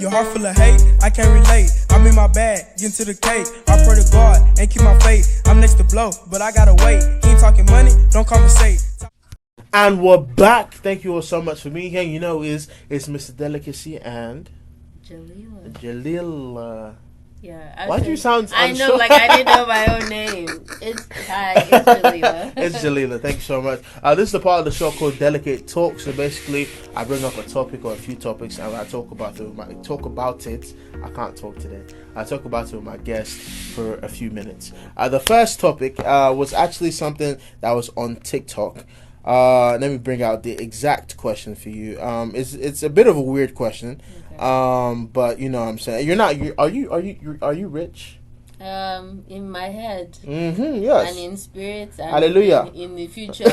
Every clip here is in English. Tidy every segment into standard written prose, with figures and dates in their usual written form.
Your heart full of hate, I can't relate. I'm in my bag, getting to the cake. I pray to God and keep my faith. I'm next to blow, but I gotta wait. He ain't talking money, don't conversate. And we're back. Thank you all so much for being here. You know, it's Mr.Delicacy and Jalila. Yeah. Why do you sound unsure? I know, like I didn't know my own name. It's Jalila. It's Jalila. Thank you so much. This is the part of the show called Delicate Talk. So basically, I bring up a topic or a few topics, and I talk about it. I can't talk today. I talk about it with my guest for a few minutes. The first topic was actually something that was on TikTok. Let me bring out the exact question for you. It's a bit of a weird question. Okay. But you know what I'm saying. Are you rich? In my head. Mm-hmm, yes. And in spirit. And hallelujah. In the future.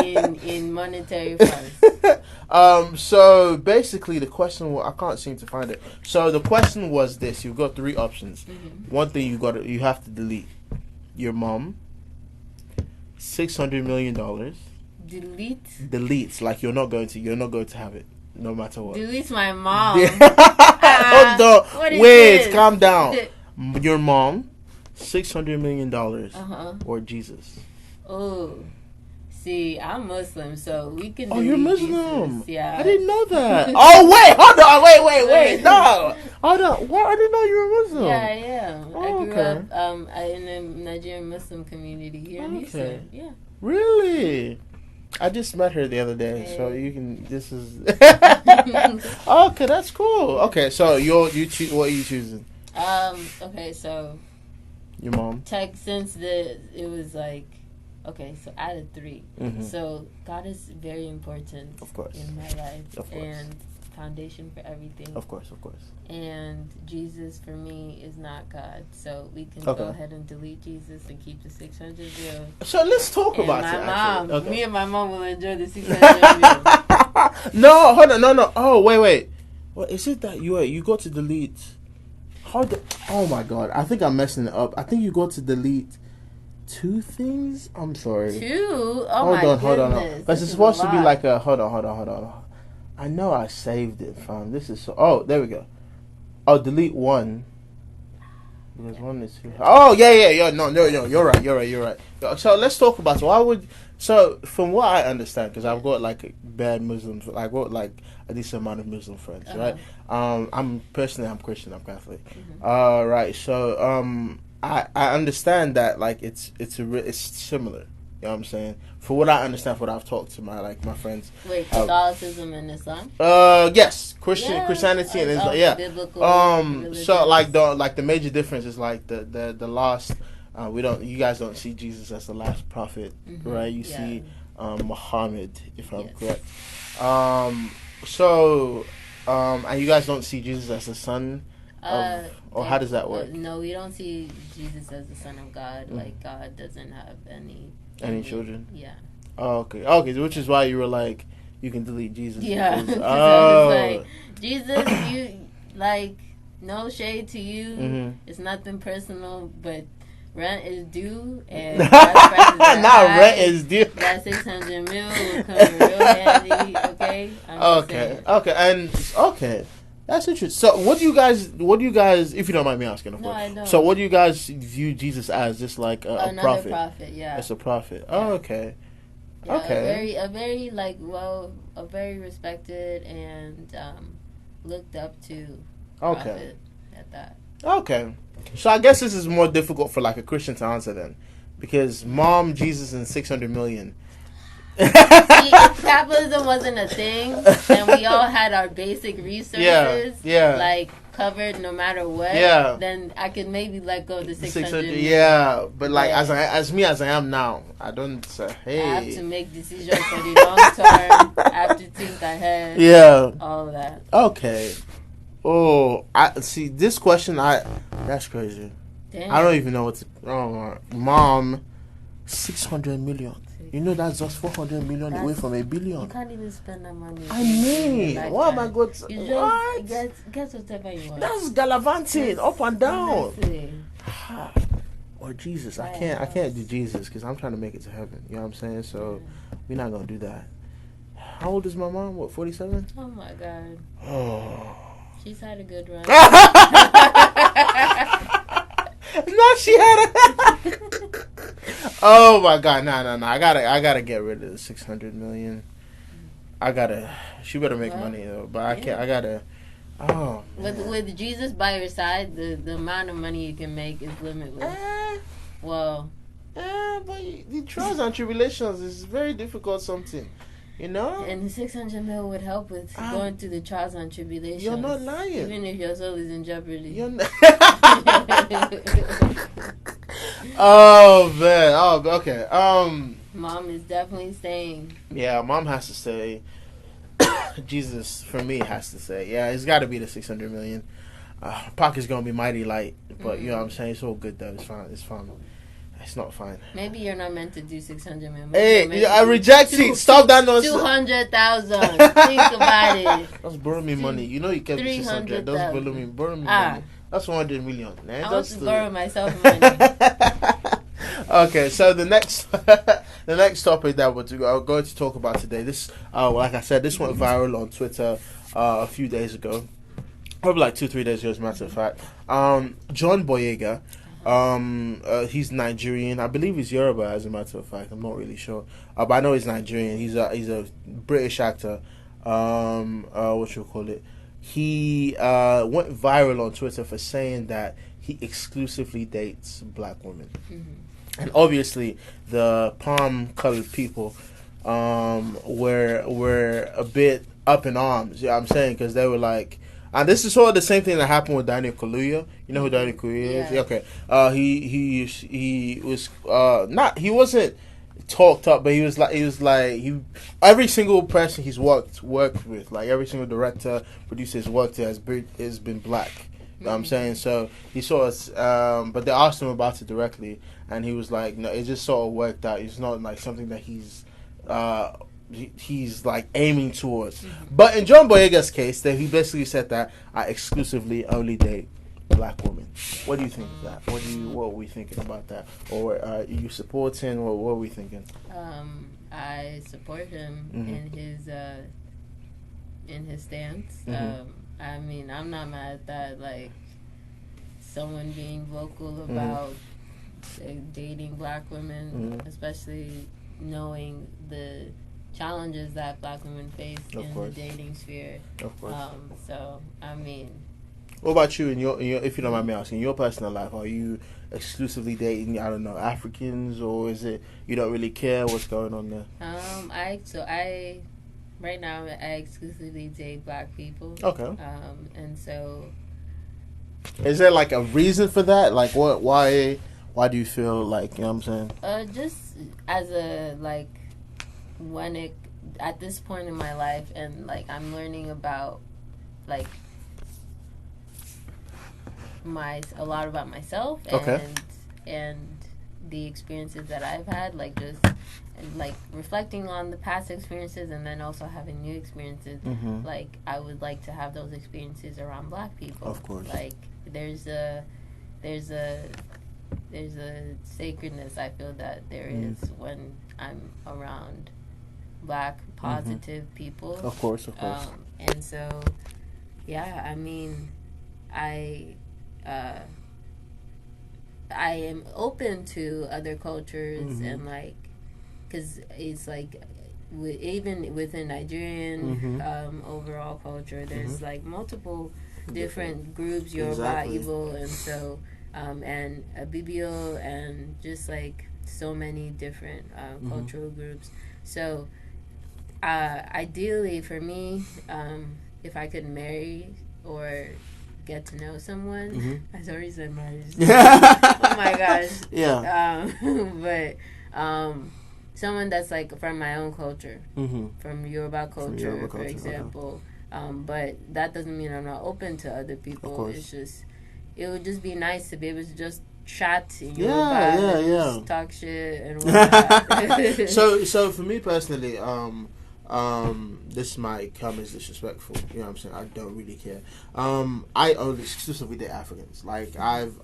in monetary funds. So basically the question, I can't seem to find it. So the question was this: you've got three options. Mm-hmm. One thing you have to delete your mom. $600 million. Delete. Like you're not going to have it, no matter what. Delete my mom. Hold on. Wait, this? Calm down. Your mom, $600 million, or Jesus. Oh, see, I'm Muslim, so we can. Oh, you're Muslim. Jesus. Yeah, I didn't know that. Oh wait, hold on. Wait. No, hold on. What? I didn't know you were Muslim. Yeah, I am. I grew up in a Nigerian Muslim community here in Houston. Yeah. Really? I just met her the other day, so you can. This is. Okay, that's cool. Okay, so you choose. What are you choosing? Okay, so. Your mom. Since it was like. Okay, so out of 3. Mm-hmm. So God is very important, of course, in my life, and foundation for everything. Of course. And Jesus for me is not God, so we can go ahead and delete Jesus and keep the 600 mil. So let's talk about it. Me and my mom will enjoy the 600 mil. No, hold on, no. Oh, wait. What is it that you got to delete? Oh my God, I think I'm messing it up. I think you got to delete 2 things? I'm sorry. 2? Oh my hold on. goodness. It's supposed to be like a... Hold on. I know I saved it, fam. This is so... Oh, there we go. Oh, delete 1. Because 1 is 2. Oh, yeah. No, you're right. So let's talk about it. So, from what I understand, because I've got like bad Muslims, I've got like a decent amount of Muslim friends, right? I'm Christian, I'm Catholic. Mm-hmm. Right, so... I understand that like it's similar. You know what I'm saying? For what I understand, for what I've talked to my friends. Wait, Catholicism and Islam? Yes, Christianity and Islam. Yeah. Biblical so like the major difference is like the last. You guys don't see Jesus as the last prophet, right? You see Muhammad, if I'm correct. And you guys don't see Jesus as the son. How does that work? No, we don't see Jesus as the Son of God. Like God doesn't have any children. Yeah. Oh, okay. Which is why you were like, you can delete Jesus. Yeah. So like, Jesus, you like no shade to you. Mm-hmm. It's nothing personal, but rent is due, and rent is due. That 600 mil will come real handy. Okay. That's interesting. So, what do you guys, if you don't mind me asking, of course. No, I don't. So, what do you guys view Jesus as? Just like a prophet? Prophet, yeah. It's a prophet. Yeah. Oh, okay. Yeah, okay. A very respected and looked up to prophet at that. Okay. So, I guess this is more difficult for like a Christian to answer then, because mom, Jesus, and 600 million. See, if capitalism wasn't a thing and we all had our basic resources like covered no matter what, then I could maybe let go of the 600. Yeah, but like as I am now, I don't say, hey. I have to make decisions for the long term. I have to think ahead. Yeah. All of that. Okay. Oh, I see this question. That's crazy. Damn. I don't even know what to. Oh, mom, 600 million. You know that's just 400 million away from $1 billion. You can't even spend that money. I mean, what am I going to... You just get whatever you want. That's gallivanting, up and down. Or Jesus. I can't do Jesus because I'm trying to make it to heaven. You know what I'm saying? So, we're not going to do that. How old is my mom? What, 47? Oh, my God. Oh. She's had a good run. No, she had a. Oh my god, no. I gotta get rid of the 600 million. She better make money though, but I can't. I gotta. Oh. With Jesus by your side, the amount of money you can make is limitless. But the trials and tribulations is very difficult. Something, you know. And the 600 mil would help with going through the trials and tribulations. You're not lying. Even if your soul is in jeopardy. You're not. Oh man. Oh, okay. Mom is definitely staying. Yeah, mom has to stay. Jesus, for me, has to say. Yeah, it's got to be the 600 million. Pocket's gonna be mighty light, but you know what I'm saying. It's all good though. It's fine. It's fine. It's not fine. Maybe you're not meant to do 600 million. Hey, I reject it. Stop that nonsense. 200,000. Think about it. That's borrow me money. You know you kept 600. That's borrow me money. That's 100 million. I want to borrow myself money. Okay, so the next topic that we're going to talk about today. This, like I said, this went viral on Twitter a few days ago, probably like 2-3 days ago, as a matter of fact. John Boyega, he's Nigerian. I believe he's Yoruba, as a matter of fact. I'm not really sure, but I know he's Nigerian. He's a British actor. What you call it? He went viral on Twitter for saying that he exclusively dates black women. Mm-hmm. And obviously, the palm-colored people were a bit up in arms. You know what I'm saying? Because they were like, and this is sort of the same thing that happened with Daniel Kaluuya. You know who Daniel Kaluuya is? Yeah. Okay. He was not. He wasn't talked up, but he was like every single person he's worked with, like every single director, producer he's worked with has been black. You know what I'm saying? So he saw us, but they asked him about it directly, and he was like, no, it just sort of worked out. It's not like something that he's like aiming towards. Mm-hmm. But in John Boyega's case, that he basically said that I exclusively only date black women. What do you think of that? What are we thinking about that? Or are you supporting, or what are we thinking? I support him in his stance. Mm-hmm. I mean, I'm not mad at that. Like, someone being vocal about dating black women, especially knowing the challenges that black women face in the dating sphere. Of course. So, I mean. What about you? In your, if you don't mind me asking, in your personal life, are you exclusively dating, I don't know, Africans, or is it you don't really care what's going on there? Right now, I exclusively date black people. Okay. And so, is there like a reason for that? Like, what? Why do you feel like, you know what I'm saying? Just as a at this point in my life, and like I'm learning about like a lot about myself and the experiences that I've had, like just. And like reflecting on the past experiences, and then also having new experiences. Mm-hmm. Like I would like to have those experiences around black people. Of course. Like there's a sacredness I feel that there is when I'm around black positive people. Of course. And so, yeah, I mean, I am open to other cultures and like. Because it's like, even within Nigerian overall culture, there's like multiple different groups, Yoruba, Igbo, and so, and Abibio, and just like so many different cultural groups. So, ideally for me, if I could marry or get to know someone, I already said marriage. Oh my gosh. Yeah. But, someone that's like from my own culture, from Yoruba culture, for example. Okay. But that doesn't mean I'm not open to other people. It's just, it would just be nice to be able to just chat in Yoruba, just talk shit and whatnot. So for me personally, this might come as disrespectful. You know what I'm saying? I don't really care. I only exclusively date Africans. Like I've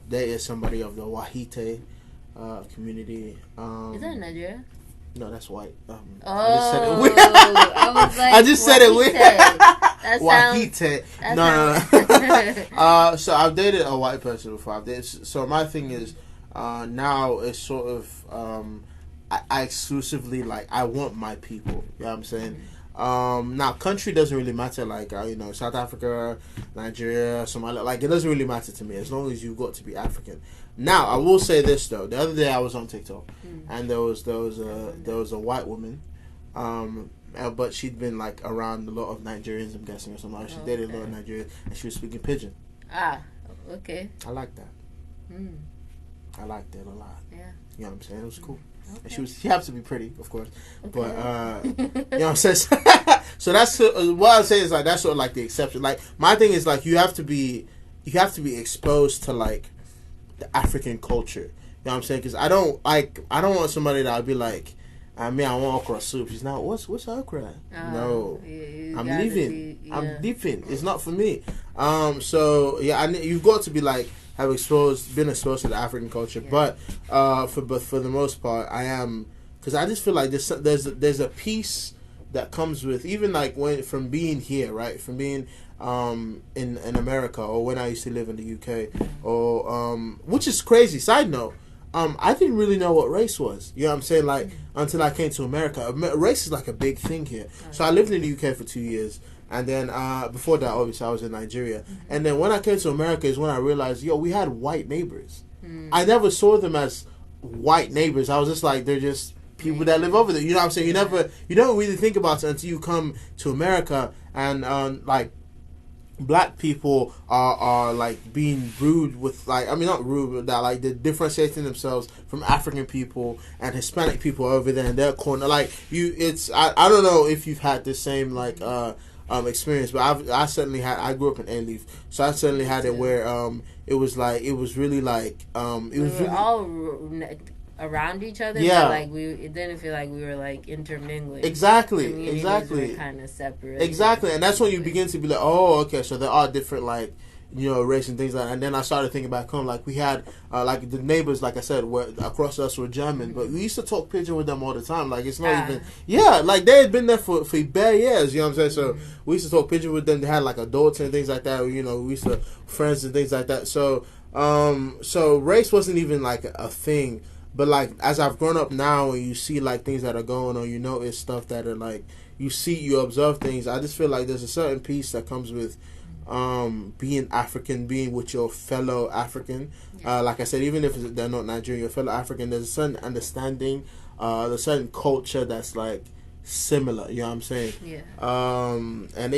dated somebody of the Wahite community. Is that in Nigeria? No, that's white. I just said it weird. I was like, I just said it weird. That Wahite. No. So I've dated a white person before. So my thing is, now it's sort of, I exclusively like, I want my people. You know what I'm saying? Now country doesn't really matter. Like South Africa, Nigeria, Somalia. Like it doesn't really matter to me as long as you've got to be African. Now I will say this though. The other day I was on TikTok, and there was a white woman, but she'd been like around a lot of Nigerians, I'm guessing, or something. She dated a lot of Nigerians, and she was speaking pidgin. Ah, okay. I like that. I liked it a lot. Yeah. You know what I'm saying? It was cool. Okay. And she happens to be pretty, of course. Okay. But you know what I'm saying? So that's what I say is like that's sort of like the exception. Like my thing is like you have to be exposed to like the African culture. You know what I'm saying? Because I don't want somebody that I'd be like, I want okra soup. She's not. What's okra? No, I'm leaving. I'm leaving. It's not for me. So yeah, you've got to be like been exposed to the African culture. Yeah. But for the most part, I am, because I just feel like there's a piece that comes with even like from being here, right? From being in America, or when I used to live in the UK, or which is crazy. Side note. I didn't really know what race was. You know what I'm saying? Like, until I came to America. Race is like a big thing here. So I lived in the UK for 2 years. And then before that, obviously, I was in Nigeria. And then when I came to America is when I realized, we had white neighbors. I never saw them as white neighbors. I was just like, they're just people that live over there. You know what I'm saying? You don't really think about it until you come to America and, like, black people are like being rude with like not rude but that like they're differentiating themselves from African people and Hispanic people over there in their corner. Like I don't know if you've had the same like experience, but I certainly had. I grew up in A-Leaf, so I certainly had it where it was really like it was really all around each other. Yeah, but like it didn't feel like we were like intermingling. Exactly. Kind of separate. Exactly, and that's when you begin to be like, oh, okay, so there are different like race and things like that. And then I started thinking back home, like we had like the neighbors, like I said, were across us were German, but we used to talk pidgin with them all the time. Like it's not even like they had been there for bare years. You know what I'm saying? So we used to talk pidgin with them. They had like adults and things like that. We used to friends and things like that. So so race wasn't even like a thing. But like as I've grown up now and you see like things that are going on, you notice stuff that are like you observe things. I just feel like there's a certain piece that comes with being African, being with your fellow African. Like I said, even if they're not Nigerian, your fellow African, there's a certain understanding, there's a certain culture that's like similar. You know what I'm saying? Yeah. And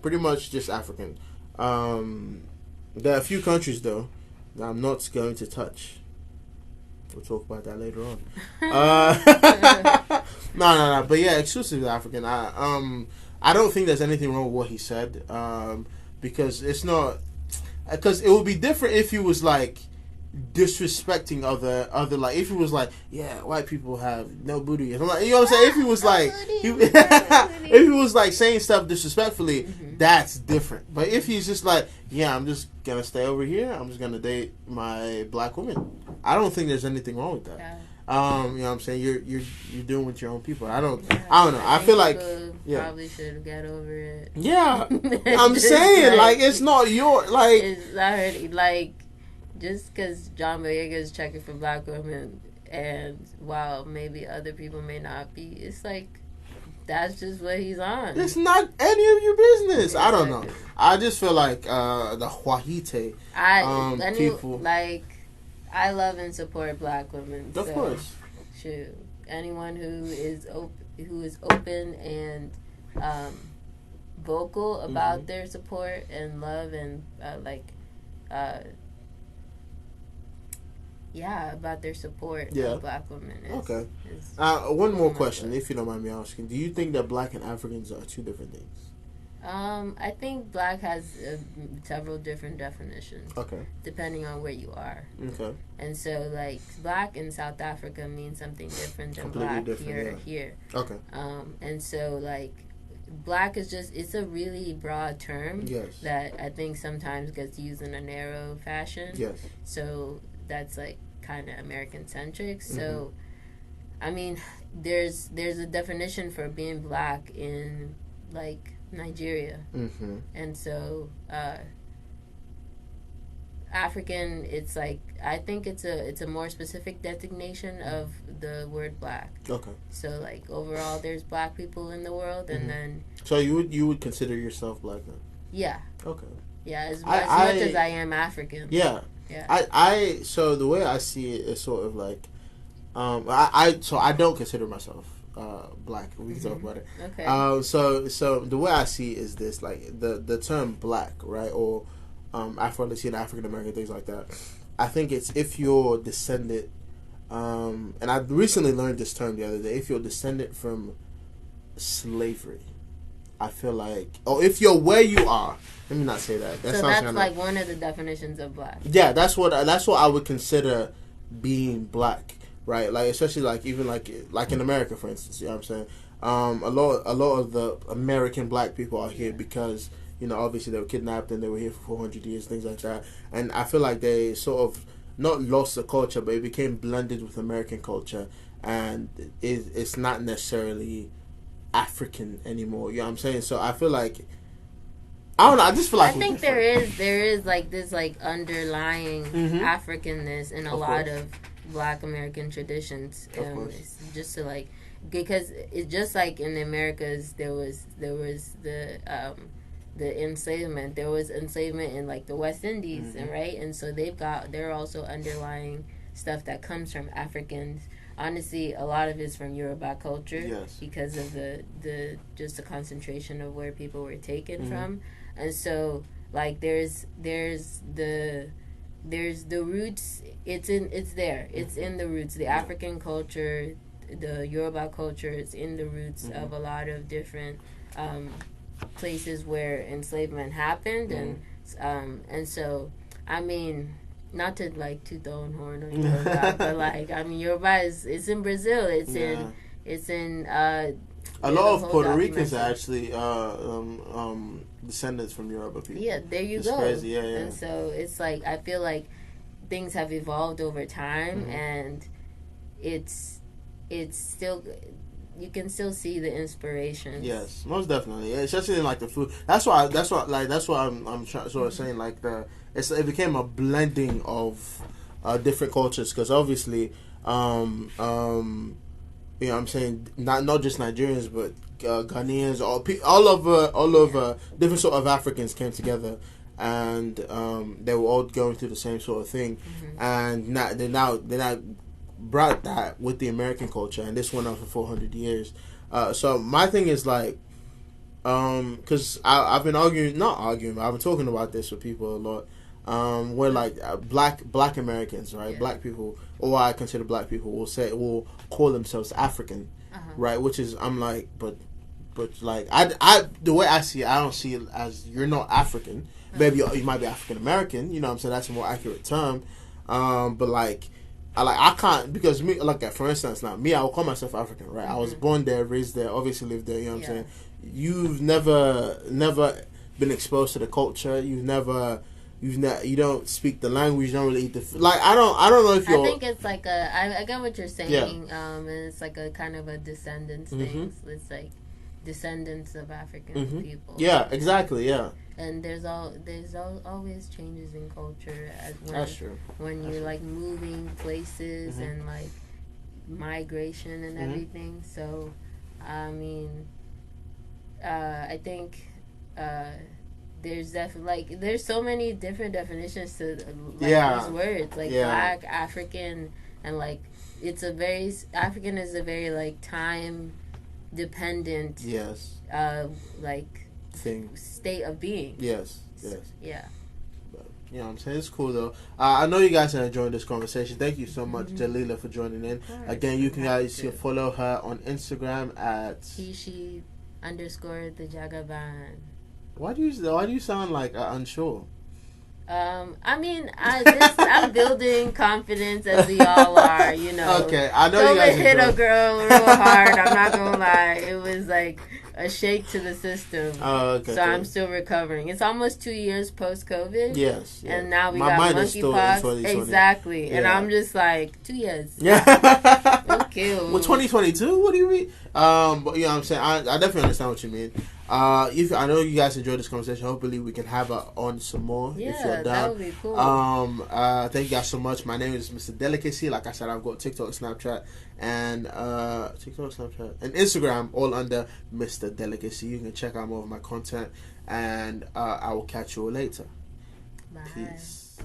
pretty much just African. There are a few countries though that I'm not going to touch. We'll talk about that later on. No. But yeah, exclusively African. I don't think there's anything wrong with what he said. Because it's not. Because it would be different if he was like disrespecting other like if he was like white people have no booty. I'm like, you know what I'm saying? If he was like if he was like saying stuff disrespectfully, that's different. But if he's just like I'm just gonna stay over here, I'm just gonna date my black woman, I don't think there's anything wrong with that. You know what I'm saying? You're doing with your own people. I don't know. I feel like probably should have got over it. Yeah, I'm saying like it's not your like. It's not like just because John Boyega is checking for black women, and while maybe other people may not be, it's like that's just what he's on. It's not any of your business. Exactly. I don't know. I just feel like the Wahite people like. I love and support black women. Of course. Shoot. Anyone who is open and vocal about their support and love and about their support of black women. Okay. One more question, if you don't mind me asking. Do you think that black and Africans are two different things? I think black has several different definitions. Okay. Depending on where you are. Okay. And so, like, black in South Africa means something different than black here. Okay. And so, like, black is it's a really broad term. Yes. That I think sometimes gets used in a narrow fashion. Yes. So that's, like, kind of American-centric. So I mean, there's a definition for being black in like Nigeria, and so African. It's like I think it's a more specific designation of the word black. Okay. So like overall, there's black people in the world, and then. So you would consider yourself black then? Yeah. Okay. Yeah, as much as I am African. Yeah. Yeah. I so the way I see it is sort of like, I don't consider myself black. We can talk about it. Okay. So the way I see it is this, like the term black, right, or Afro-Latino, African American, things like that. I think it's if you're descended, and I recently learned this term the other day. If you're descended from slavery, I feel like, or if you're where you are. Let me not say that. So that's like one of the definitions of black. Yeah, that's what I would consider being black, right? Like especially like even like in America, for instance. You know what I'm saying? A lot of the American black people are here because, you know, obviously they were kidnapped and they were here for 400 years, things like that. And I feel like they sort of not lost the culture, but it became blended with American culture, and it's not necessarily African anymore. You know what I'm saying? So I feel like, I don't know. I just feel like I think there is like this like underlying Africanness in a lot of Black American traditions. It's just to like, because it's just like in the Americas there was the enslavement. There was enslavement in like the West Indies, and right, and so they're also underlying stuff that comes from Africans. Honestly, a lot of it's from Yoruba culture, because of the just the concentration of where people were taken from. And so like there's the roots. It's there. It's in the roots. The African culture, the Yoruba culture, it's in the roots of a lot of different places where enslavement happened, and so I mean, not to like toot the own horn on Yoruba, but like I mean, Yoruba it's in Brazil. It's in a lot of Puerto Ricans are actually descendants from Yoruba people. Yeah, there you it's go. Crazy, yeah. And so it's like I feel like things have evolved over time, and it's still, you can still see the inspiration. Yes, most definitely. Especially in like the food. That's why I'm sort of saying like it became a blending of different cultures, because obviously you know what I'm saying, not just Nigerians, but Ghanaians, all over different sort of Africans came together, and they were all going through the same sort of thing, and they now brought that with the American culture, and this went on for 400 years. So my thing is like, because I've been I've been talking about this with people a lot. Where like black Americans, right? Black people, or what I consider black people, will call themselves African, right? Which is, I'm like, but like I the way I see it, I don't see it as you're not African. Maybe you might be African American. You know what I'm saying? That's a more accurate term. But like I can't, because me, like for instance, now me, I will call myself African, right? I was born there, raised there, obviously lived there. You know what I'm saying? You've never been exposed to the culture. You don't speak the language. You don't really eat the food. Like I don't know if you're. I think it's like I get what you're saying. And it's like a kind of a descendants thing. It's like descendants of African people. Yeah, exactly. Yeah. And there's always changes in culture That's true. When you're like moving places and like migration and everything. So, I mean, I think. There's definitely like there's so many different definitions to these words, like Black, African, and like African is a very like time dependent like thing, state of being. Yes. Yeah. But, you know what I'm saying? It's cool though. I know you guys are enjoying this conversation. Thank you so much, Jalila, for joining in. Again, you can guys follow her on Instagram at She_the Jagaban. Why do you sound like unsure? I mean, I'm building confidence as we all are, you know. Okay, I know you guys hit a girl real hard. I'm not gonna lie, it was like a shake to the system. Oh, okay. So I'm still recovering. It's almost 2 years post-COVID. Yes. And now we got monkeypox. Exactly. Yeah. And I'm just like 2 years. Yeah. Cool. Well, 2022. What do you mean? But you know what I'm saying. I definitely understand what you mean. If I know you guys enjoyed this conversation, hopefully we can have her on some more. Yeah, if you're down. that would be cool. Thank you guys so much. My name is Mr.Delicacy. Like I said, I've got TikTok, Snapchat, and Instagram, all under Mr.Delicacy. You can check out more of my content, and I will catch you all later. Bye. Peace.